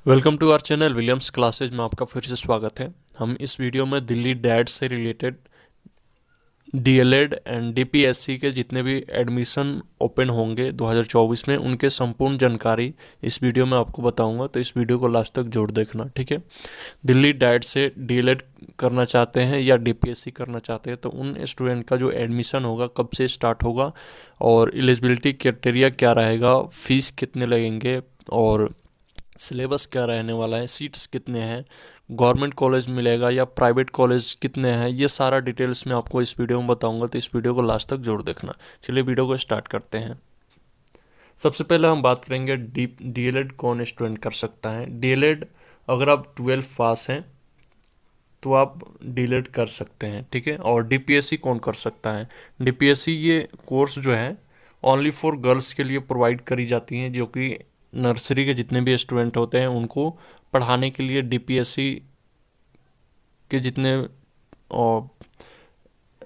Welcome to our channel Williams classes में आपका फिर से स्वागत है। हम इस वीडियो में दिल्ली डैट से रिलेटेड डीएलएड एंड डीपीएससी के जितने भी एडमिशन ओपन होंगे 2024 में उनके संपूर्ण जानकारी इस वीडियो में आपको बताऊंगा, तो इस वीडियो को लास्ट तक जरूर देखना, ठीक है। दिल्ली डैट से डीएलएड करना चाहते हैं या डीपीएससी करना चाहते हैं तो उन स्टूडेंट का जो एडमिशन होगा कब से स्टार्ट होगा और एलिजिबिलिटी क्राइटेरिया क्या रहेगा, फीस कितने लगेंगे और सिलेबस क्या रहने वाला है, सीट्स कितने हैं, गवर्नमेंट कॉलेज मिलेगा या प्राइवेट कॉलेज कितने हैं, ये सारा डिटेल्स मैं आपको इस वीडियो में बताऊंगा, तो इस वीडियो को लास्ट तक जरूर देखना। चलिए वीडियो को स्टार्ट करते हैं। सबसे पहले हम बात करेंगे डीएलएड कौन स्टूडेंट कर सकता है। डीएलएड अगर आप 12 पास हैं तो आप डीएलएड कर सकते हैं, ठीक है। और डीपीएससी कौन कर सकता है। डीपीएससी ये कोर्स जो है ओनली फॉर गर्ल्स के लिए प्रोवाइड करी जाती हैं, जो कि नर्सरी के जितने भी स्टूडेंट होते हैं उनको पढ़ाने के लिए डीपीएससी के जितने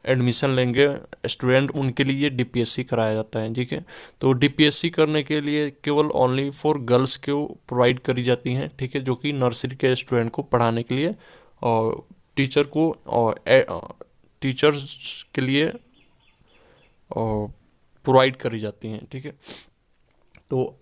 एडमिशन लेंगे स्टूडेंट उनके लिए डीपीएससी कराया जाता है, ठीक है। तो डीपीएससी करने के लिए केवल ओनली फॉर गर्ल्स को प्रोवाइड करी जाती हैं, ठीक है, जो कि नर्सरी के स्टूडेंट को पढ़ाने के लिए और टीचर को और टीचर्स के लिए प्रोवाइड करी जाती हैं, ठीक है। तो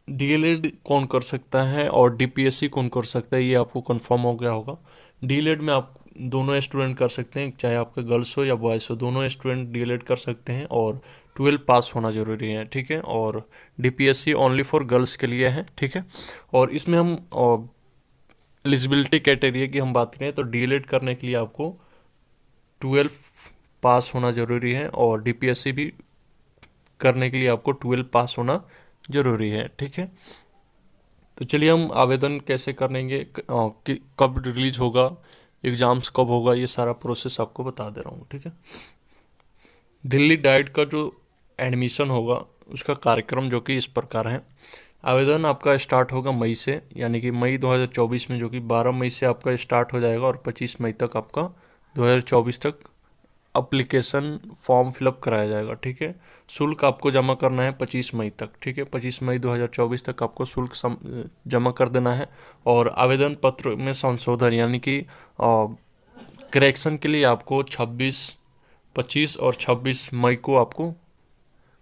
डीएलएड कौन कर सकता है और डीपीएससी कौन कर सकता है ये आपको कंफर्म हो गया होगा। डीएलएड में आप दोनों स्टूडेंट कर सकते हैं, चाहे आपके गर्ल्स हो या बॉयज़ हो, दोनों स्टूडेंट डीएलएड कर सकते हैं और 12 पास होना ज़रूरी है, ठीक है। और डीपीएससी ओनली फॉर गर्ल्स के लिए है, ठीक है। और इसमें हम एलिजिबिलिटी क्राइटेरिया की हम बात करें तो डीएलएड करने के लिए आपको 12 पास होना ज़रूरी है और डीपीएससी भी करने के लिए आपको 12 पास होना ज़रूरी है, ठीक है। तो चलिए हम आवेदन कैसे करेंगे, कब रिलीज होगा, एग्ज़ाम्स कब होगा, ये सारा प्रोसेस आपको बता दे रहा हूँ, ठीक है। दिल्ली डाइट का जो एडमिशन होगा उसका कार्यक्रम जो कि इस प्रकार है। आवेदन आपका स्टार्ट होगा मई से, यानी कि मई 2024 में, जो कि 12 मई से आपका स्टार्ट हो जाएगा और 25 मई तक आपका 2024 तक अप्लीकेशन फॉर्म फिलअप कराया जाएगा, ठीक है। शुल्क आपको जमा करना है 25 मई तक, ठीक है। 25 मई 2024 तक आपको शुल्क जमा कर देना है। और आवेदन पत्र में संशोधन यानी कि करेक्शन के लिए आपको 25 और 26 मई को आपको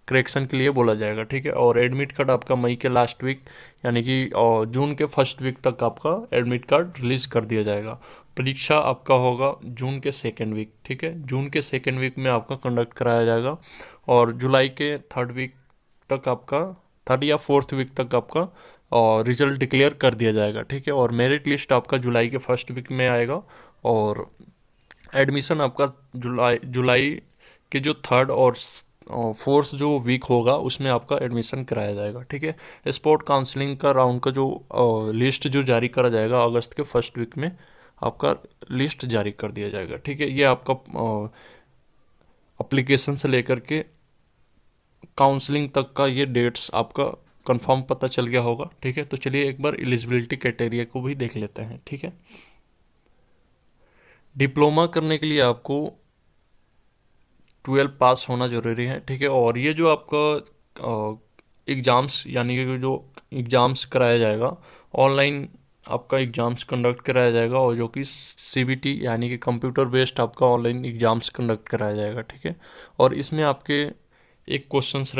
करेक्शन के लिए बोला जाएगा, ठीक है। और एडमिट कार्ड आपका मई के लास्ट वीक यानी कि जून के फर्स्ट वीक तक आपका एडमिट कार्ड रिलीज कर दिया जाएगा। परीक्षा आपका होगा जून के सेकेंड वीक, ठीक है। जून के सेकेंड वीक में आपका कंडक्ट कराया जाएगा और जुलाई के थर्ड वीक तक आपका, थर्ड या फोर्थ वीक तक आपका और रिजल्ट डिक्लेयर कर दिया जाएगा, ठीक है। और मेरिट लिस्ट आपका जुलाई के फर्स्ट वीक में आएगा और एडमिशन आपका जुलाई के जो थर्ड और फोर्थ जो वीक होगा उसमें आपका एडमिशन कराया जाएगा, ठीक है। स्पोर्ट काउंसलिंग का राउंड का जो लिस्ट जो जारी करा जाएगा अगस्त के फर्स्ट वीक में आपका लिस्ट जारी कर दिया जाएगा, ठीक है। ये आपका एप्लीकेशन से लेकर के काउंसलिंग तक का ये डेट्स आपका कंफर्म पता चल गया होगा, ठीक है। तो चलिए एक बार एलिजिबिलिटी क्राइटेरिया को भी देख लेते हैं, ठीक है। डिप्लोमा करने के लिए आपको 12 पास होना ज़रूरी है, ठीक है। और ये जो आपका एग्ज़ाम्स यानी कि जो एग्ज़ाम्स कराया जाएगा ऑनलाइन, आपका एग्ज़ाम्स कंडक्ट कराया जाएगा और जो कि सीबीटी यानी कि कंप्यूटर बेस्ड आपका ऑनलाइन एग्ज़ाम्स कंडक्ट कराया जाएगा, ठीक है। और इसमें आपके एक क्वेश्चंस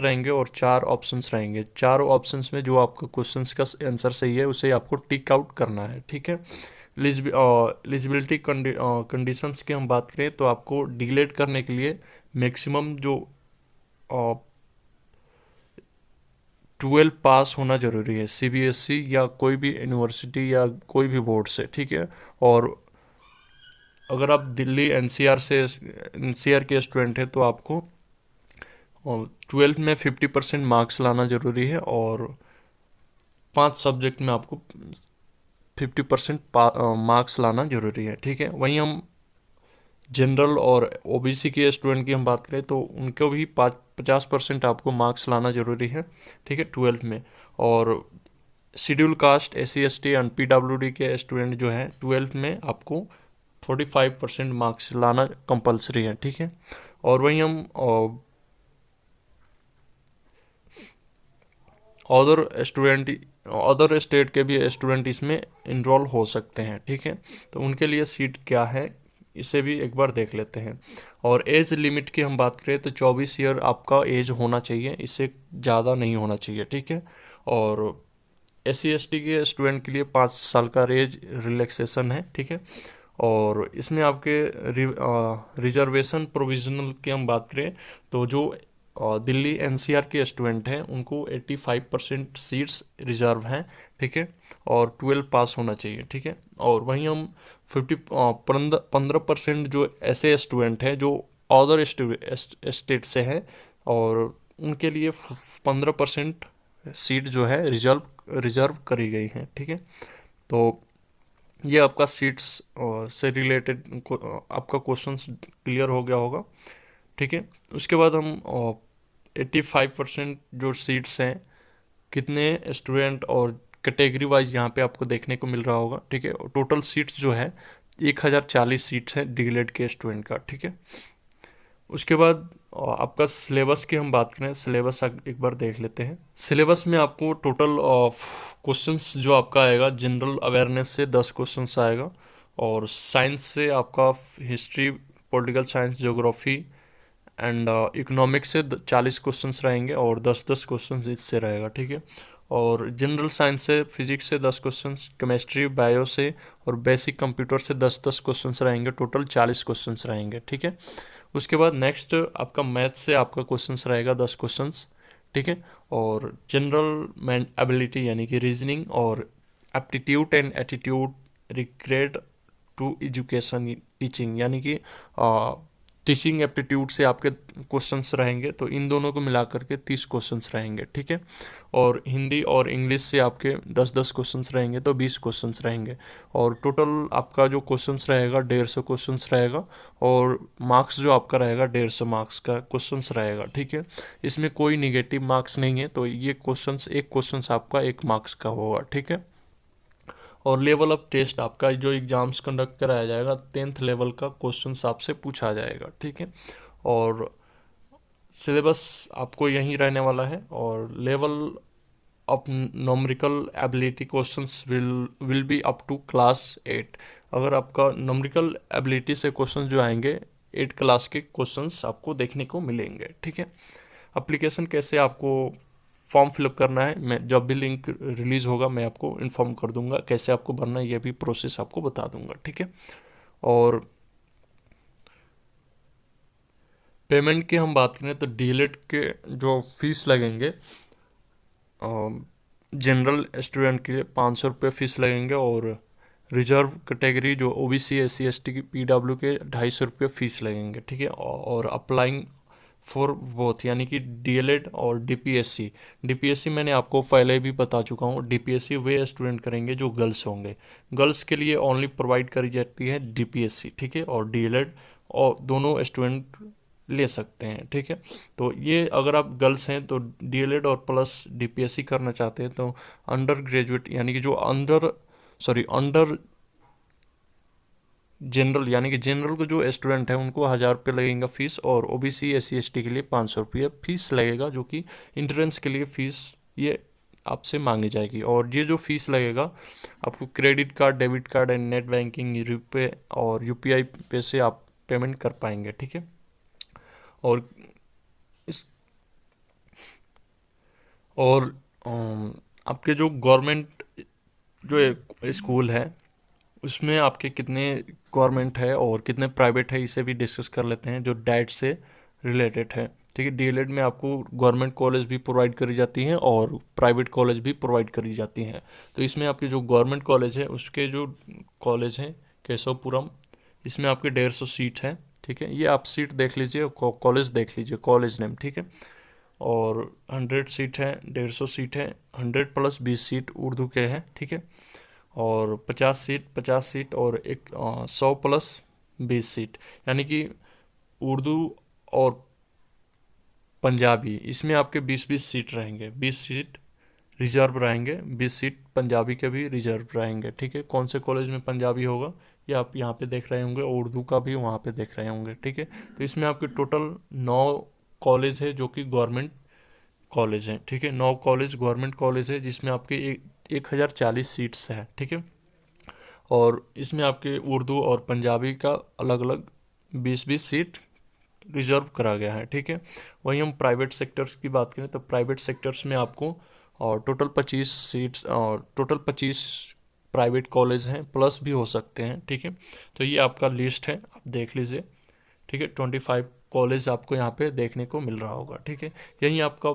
रहेंगे और 4 ऑप्शंस रहेंगे। 4 ऑप्शंस में जो आपका क्वेश्चंस का आंसर सही है उसे आपको टिक आउट करना है, ठीक है। एलिजिबिलिटी कंडीशंस की हम बात करें तो आपको डीलेट करने के लिए मैक्सिमम जो 12 पास होना ज़रूरी है, सीबीएसई या कोई भी यूनिवर्सिटी या कोई भी बोर्ड से, ठीक है। और अगर आप दिल्ली एनसीआर के स्टूडेंट हैं तो आपको 12 में 50% मार्क्स लाना ज़रूरी है और 5 सब्जेक्ट में आपको 50% मार्क्स लाना जरूरी है, ठीक है। वहीं हम जनरल और ओबीसी के स्टूडेंट की हम बात करें तो उनको भी 50% आपको मार्क्स लाना जरूरी है, ठीक है, 12 में। और schedule caste SC ST and PWD के स्टूडेंट जो हैं 12 में आपको 45% मार्क्स लाना कंपलसरी है, ठीक है। और वहीं हम अदर स्टेट के भी स्टूडेंट इसमें इनरोल हो सकते हैं, ठीक है। तो उनके लिए सीट क्या है इसे भी एक बार देख लेते हैं। और एज लिमिट की हम बात करें तो 24 ईयर आपका एज होना चाहिए, इससे ज़्यादा नहीं होना चाहिए, ठीक है। और SC ST के स्टूडेंट के लिए 5 साल का एज रिलैक्सेशन है, ठीक है। और इसमें आपके रिजर्वेशन प्रोविजनल की हम बात करें तो जो दिल्ली NCR के स्टूडेंट हैं उनको 85% सीट्स रिजर्व हैं, ठीक है। और 12 पास होना चाहिए, ठीक है। और वहीं हम 15% जो ऐसे स्टूडेंट हैं जो अदर स्टेट से हैं और उनके लिए 15% सीट जो है रिजर्व करी गई हैं, ठीक है। तो ये आपका सीट्स से रिलेटेड आपका क्वेश्चंस क्लियर हो गया होगा, ठीक है। उसके बाद हम 85% जो सीट्स हैं कितने स्टूडेंट और कैटेगरी वाइज यहाँ पे आपको देखने को मिल रहा होगा, ठीक है। टोटल सीट्स जो है 1040 सीट्स हैं डीएलएड के स्टूडेंट का, ठीक है। उसके बाद आपका सिलेबस की हम बात करें, सिलेबस एक बार देख लेते हैं। सिलेबस में आपको टोटल क्वेश्चंस जो आपका आएगा जनरल अवेयरनेस से 10 क्वेश्चंस आएगा, और साइंस से आपका history, political science, geography and economics से 40 क्वेश्चंस रहेंगे और 10-10 क्वेश्चंस इससे रहेगा, ठीक है। और जनरल साइंस से फिजिक्स से 10 क्वेश्चंस, केमिस्ट्री बायो से और बेसिक कंप्यूटर से 10-10 क्वेश्चंस रहेंगे, टोटल 40 क्वेश्चंस रहेंगे, ठीक है। उसके बाद नेक्स्ट आपका मैथ से आपका क्वेश्चंस रहेगा 10 क्वेश्चंस, ठीक है। और जनरल एबिलिटी यानी कि रीजनिंग और aptitude and attitude related to education teaching यानी कि टीचिंग एप्टीट्यूड से आपके क्वेश्चंस रहेंगे, तो इन दोनों को मिलाकर के 30 क्वेश्चंस रहेंगे, ठीक है। और हिंदी और इंग्लिश से आपके 10-10 क्वेश्चंस रहेंगे, तो 20 क्वेश्चंस रहेंगे। और टोटल आपका जो क्वेश्चंस रहेगा 150 क्वेश्चंस रहेगा, और मार्क्स जो आपका रहेगा 150 मार्क्स का क्वेश्चंस रहेगा, ठीक है। इसमें कोई निगेटिव मार्क्स नहीं है, तो ये क्वेश्चंस एक क्वेश्चंस आपका 1 मार्क्स का होगा, ठीक है। और लेवल ऑफ टेस्ट आपका जो एग्जाम्स कंडक्ट कराया जाएगा 10th लेवल का क्वेश्चंस आपसे पूछा जाएगा, ठीक है। और सिलेबस आपको यहीं रहने वाला है, और level of numerical ability questions will be up to class 8। अगर आपका नॉमरिकल एबिलिटी से क्वेश्चंस जो आएंगे 8 क्लास के क्वेश्चंस आपको देखने को मिलेंगे, ठीक है। एप्लीकेशन कैसे आपको फॉर्म फिलअप करना है, मैं जब भी लिंक रिलीज होगा मैं आपको इन्फॉर्म कर दूंगा कैसे आपको भरना है, ये भी प्रोसेस आपको बता दूंगा, ठीक है। और पेमेंट की हम बात करें तो डीएलएड के जो फीस लगेंगे, जनरल स्टूडेंट के 500 रुपये फीस लगेंगे, और रिजर्व कैटेगरी जो OBC SC ST की PW के 250 रुपये फीस लगेंगे, ठीक है। और अप्लाइंग फॉर बोथ यानी कि डीएलएड और DPSC मैंने आपको पहले भी बता चुका हूँ, DPSC वे स्टूडेंट करेंगे जो गर्ल्स होंगे, गर्ल्स के लिए ओनली प्रोवाइड करी जाती है DPSC, ठीक है। और डीएलएड और दोनों स्टूडेंट ले सकते हैं, ठीक है। तो ये अगर आप गर्ल्स हैं तो डीएलएड और प्लस DPSC करना चाहते हैं तो अंडर ग्रेजुएट यानी कि जो अंडर जनरल यानी कि जनरल को जो स्टूडेंट है उनको 1000 रुपये लगेगा फीस, और OBC SC ST के लिए 500 रुपये फीस लगेगा, जो कि इंट्रेंस के लिए फीस ये आपसे मांगी जाएगी। और ये जो फीस लगेगा आपको credit card, debit card and net banking, रुपये और UPI पे से आप पेमेंट कर पाएंगे, ठीक है। और इस और आपके जो गवर्नमेंट जो स्कूल है उसमें आपके कितने गवर्नमेंट है और कितने प्राइवेट है इसे भी डिस्कस कर लेते हैं, जो डाइट से रिलेटेड है, ठीक है। डीएलएड में आपको गवर्नमेंट कॉलेज भी प्रोवाइड करी जाती हैं और प्राइवेट कॉलेज भी प्रोवाइड करी जाती हैं। तो इसमें आपके जो गवर्नमेंट कॉलेज है उसके जो कॉलेज हैं केशवपुरम, इसमें आपके 150 सीट हैं, ठीक है। ये आप सीट देख लीजिए, कॉलेज देख लीजिए, कॉलेज नेम, ठीक है। और 100 सीट है, 150 सीट है, 100 + 20 सीट उर्दू के हैं, ठीक है। और 50 सीट और 100 + 20 सीट यानी कि उर्दू और पंजाबी, इसमें आपके 20-20 सीट रहेंगे, 20 सीट रिजर्व रहेंगे, 20 सीट पंजाबी के भी रिजर्व रहेंगे, ठीक है। कौन से कॉलेज में पंजाबी होगा ये आप यहाँ पे देख रहे होंगे, उर्दू का भी वहाँ पे देख रहे होंगे, ठीक है। तो इसमें आपके टोटल 9 कॉलेज है जो कि गवर्नमेंट कॉलेज हैं, ठीक है। 9 कॉलेज गवर्नमेंट कॉलेज है जिसमें आपके 1040 सीट्स हैं, ठीक है। और इसमें आपके उर्दू और पंजाबी का अलग अलग 20-20 सीट रिजर्व करा गया है, ठीक है। वहीं हम प्राइवेट सेक्टर्स की बात करें तो प्राइवेट सेक्टर्स में आपको और टोटल 25 सीट्स और टोटल 25 प्राइवेट कॉलेज हैं, प्लस भी हो सकते हैं, ठीक है। तो ये आपका लिस्ट है, आप देख लीजिए, ठीक है। 25 कॉलेज आपको यहाँ पे देखने को मिल रहा होगा, ठीक है। यही आपका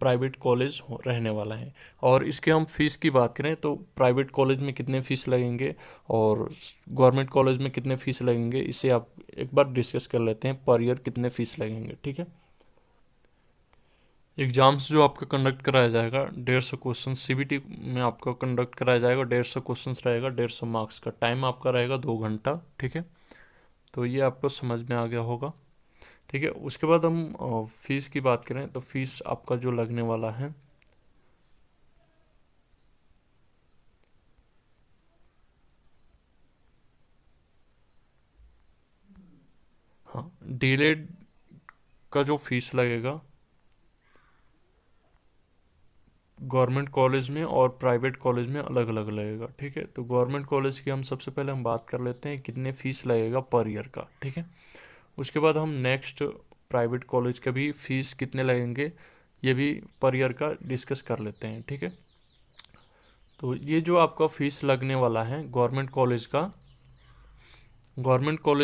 प्राइवेट कॉलेज रहने वाला है। और इसके हम फीस की बात करें तो प्राइवेट कॉलेज में कितने फीस लगेंगे और गवर्नमेंट कॉलेज में कितने फीस लगेंगे, इसे आप एक बार डिस्कस कर लेते हैं, पर ईयर कितने फीस लगेंगे, ठीक है। एग्जाम्स जो आपका कंडक्ट कराया जाएगा 150 क्वेश्चन सीबीटी में आपका कंडक्ट कराया जाएगा, 150 क्वेश्चन रहेगा, 150 मार्क्स का टाइम आपका रहेगा 2 घंटा, ठीक है। तो ये आपको समझ में आ गया होगा, ठीक है। उसके बाद हम फीस की बात करें तो फीस आपका जो लगने वाला है, हाँ, डीलेड का जो फीस लगेगा गवर्नमेंट कॉलेज में और प्राइवेट कॉलेज में अलग अलग लगेगा, ठीक है। तो गवर्नमेंट कॉलेज की हम सबसे पहले हम बात कर लेते हैं कितने फीस लगेगा पर ईयर का, ठीक है। उसके बाद हम नेक्स्ट प्राइवेट कॉलेज का भी फीस कितने लगेंगे ये भी पर ईयर का डिस्कस कर लेते हैं, ठीक है। तो ये जो आपका फीस लगने वाला है गवर्नमेंट कॉलेज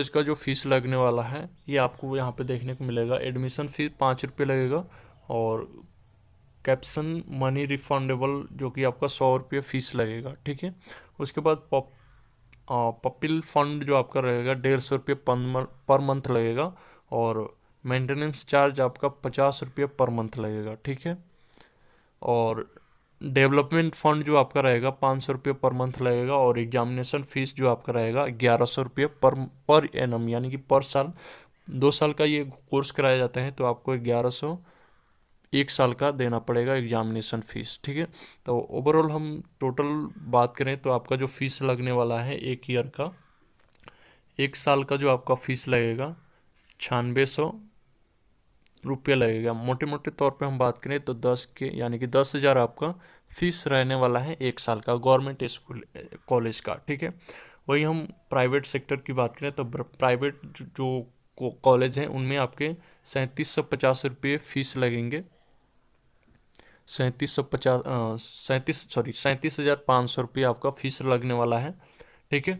का जो फीस लगने वाला है ये आपको यहाँ पे देखने को मिलेगा। एडमिशन फीस 5 रुपये लगेगा और कैप्शन मनी रिफंडेबल जो कि आपका 100 रुपये फीस लगेगा, ठीक है। उसके बाद पपिल फंड जो आपका रहेगा 150 रुपये पर मंथ लगेगा और मेंटेनेंस चार्ज आपका 50 रुपये पर मंथ लगेगा, ठीक है। और डेवलपमेंट फंड जो आपका रहेगा 500 रुपये पर मंथ लगेगा और एग्जामिनेशन फीस जो आपका रहेगा 1100 रुपये पर एनम, यानी कि पर साल। 2 साल का ये कोर्स कराया जाता है तो आपको 1100 1 साल का देना पड़ेगा एग्जामिनेशन फीस, ठीक है। तो ओवरऑल हम टोटल बात करें तो आपका जो फीस लगने वाला है 1 ईयर का, 1 साल का जो आपका फीस लगेगा 9600 रुपये लगेगा। मोटे मोटे तौर पे हम बात करें तो 10 के यानी कि 10,000 आपका फीस रहने वाला है 1 साल का गवर्नमेंट स्कूल कॉलेज का, ठीक है। वही हम प्राइवेट सेक्टर की बात करें तो प्राइवेट जो कॉलेज हैं उनमें आपके 3750 रुपये फीस लगेंगे। 37,500 रुपये आपका फीस लगने वाला है, ठीक है।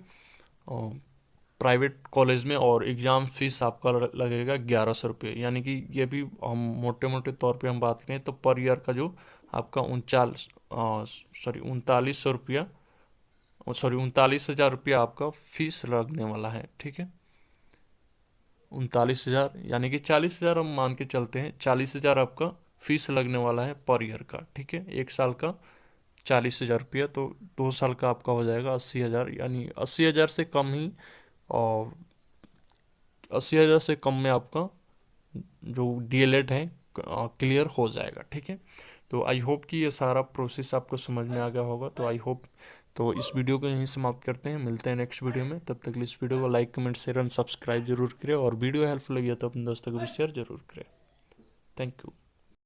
प्राइवेट कॉलेज में और एग्ज़ाम फीस आपका लगेगा 1100 रुपये, यानी कि ये भी हम मोटे मोटे तौर पे हम बात करें तो पर ईयर का जो आपका 3900 रुपया 39,000 रुपया आपका फीस लगने वाला है, ठीक है। 39,000 यानी कि 40,000 हम मान के चलते हैं, 40,000 आपका फीस लगने वाला है पर ईयर का, ठीक है। 1 साल का 40,000 रुपया, तो 2 साल का आपका हो जाएगा 80,000, यानी 80,000 से कम ही और 80,000 से कम में आपका जो डीएलएड है क्लियर हो जाएगा, ठीक है। तो आई होप कि ये सारा प्रोसेस आपको समझ में आ गया होगा। तो आई होप तो इस वीडियो को यहीं समाप्त करते हैं, मिलते हैं नेक्स्ट वीडियो में। तब तक इस वीडियो को like comment share and subscribe जरूर करें और वीडियो हेल्पफुल लगी तो अपने दोस्तों को भी शेयर जरूर करें। Thank you.